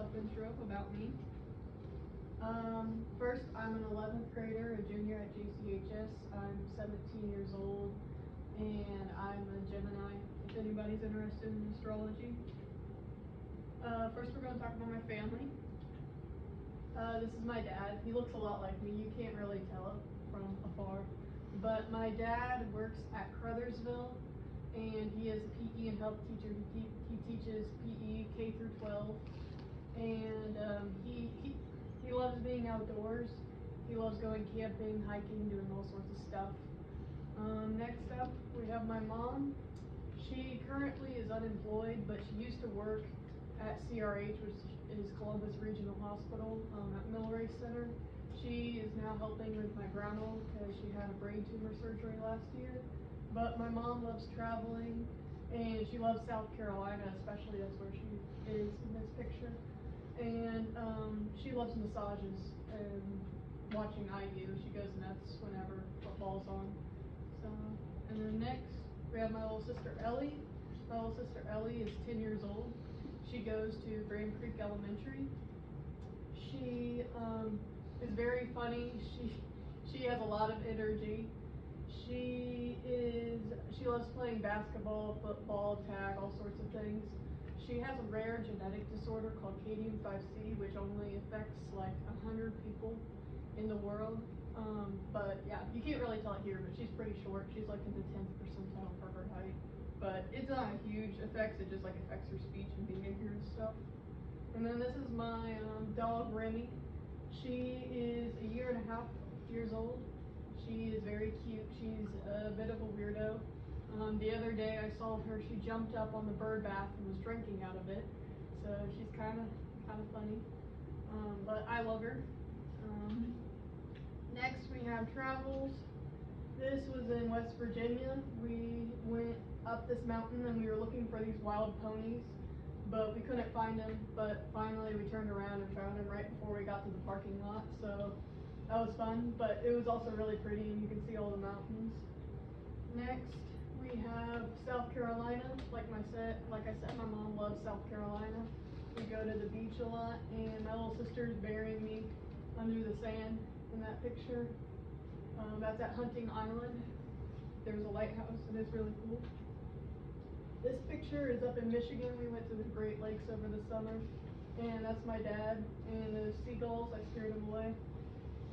self-intro about me. First, I'm an 11th grader, a junior at JCHS. I'm 17 years old, and I'm a Gemini, if anybody's interested in astrology. First, we're going to talk about my family. This is my dad. He looks a lot like me. You can't really tell from afar. But my dad works at Crothersville, and he is a PE and health teacher. He teaches PE K through 12, and he loves being outdoors. He loves going camping, hiking, doing all sorts of stuff. Next up, we have my mom. She currently is unemployed, but she used to work at CRH, which is Columbus Regional Hospital, at Millrace Center. She is now helping with my grandma because she had a brain tumor surgery last year. But my mom loves traveling, and she loves South Carolina, especially. That's where she is in this picture. And she loves massages and watching IU. She goes nuts whenever football's on. So, and then next, we have my little sister Ellie. My little sister Ellie is 10 years old. She goes to Grand Creek Elementary. She is very funny. She has a lot of energy. She loves playing basketball, football, tag, all sorts of things. She has a rare genetic disorder called KDM5C, which only affects like 100 people in the world. But yeah, you can't really tell it here, but she's pretty short. She's like in the 10th percentile for her height. But it's not a huge effects. It just like affects her speech and behavior and stuff. And then this is my dog Remy. She is a year and a half years old. She is very cute. She's a bit of a weirdo. The other day I saw her. She jumped up on the bird bath and was drinking out of it. So she's kind of funny. But I love her. Next we have travels. This was in West Virginia. We went up this mountain and we were looking for these wild ponies, but we couldn't find them. But finally we turned around and found them right before we got to the parking lot. So that was fun, but it was also really pretty and you can see all the mountains. Next we have South Carolina. Like I said, my mom loves South Carolina. We go to the beach a lot, and my little sister is burying me under the sand in that picture. That's at Hunting Island. There's a lighthouse and it's really cool. This picture is up in Michigan. We went to the Great Lakes over the summer, and that's my dad. And the seagulls, I scared them away.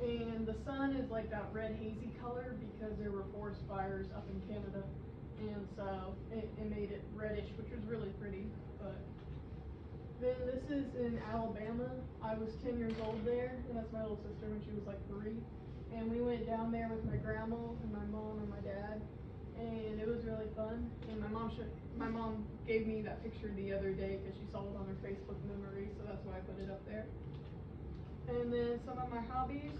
And the sun is like that red hazy color because there were forest fires up in Canada, and so it made it reddish, which was really pretty. But then this is in Alabama. I was 10 years old there, and that's my little sister when she was like 3. And we went down there with my grandma and my mom and my dad, and it was really fun. And my mom gave me that picture the other day because she saw it on her Facebook memory, so that's why I put it up there. And then some of my hobbies.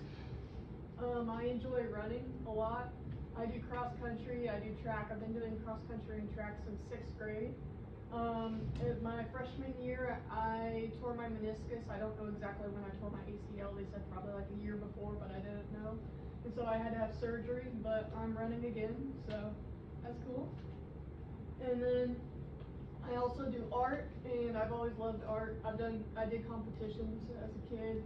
I enjoy running a lot. I do cross country, I do track. I've been doing cross country and track since 6th grade. In my freshman year, I tore my meniscus. I don't know exactly when I tore my ACL. They said probably like a year before, but I didn't know. And so I had to have surgery, but I'm running again, so that's cool. And then I also do art, and I've always loved art. I did competitions as a kid,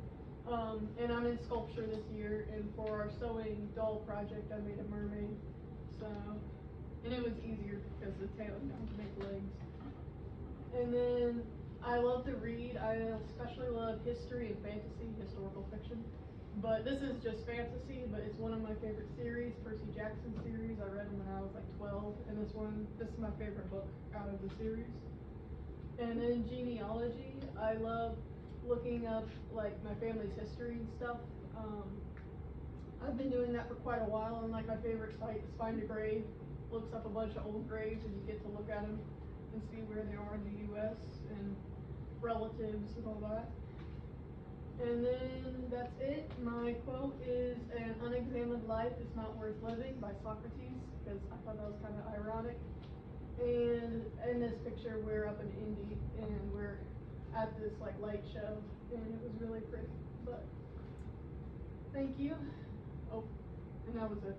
and I'm in sculpture this year. And for our sewing doll project, I made a mermaid. So, and it was easier because the tail doesn't make legs. And then I love to read. I especially love history and fantasy, historical fiction. But this is just fantasy, but it's one of my favorite series, Percy Jackson series. I read them when I was like 12, and this is my favorite book out of the series. And then genealogy, I love looking up like my family's history and stuff. I've been doing that for quite a while, and like my favorite site is Find a Grave. Looks up a bunch of old graves, and you get to look at them and see where they are in the U.S. and relatives and all that. And then that's it. My quote is, "An unexamined life is not worth living," by Socrates, because I thought that was kind of ironic. And in this picture, we're up in Indy, and we're at this like light show, and it was really pretty. But thank you. Oh, and that was it.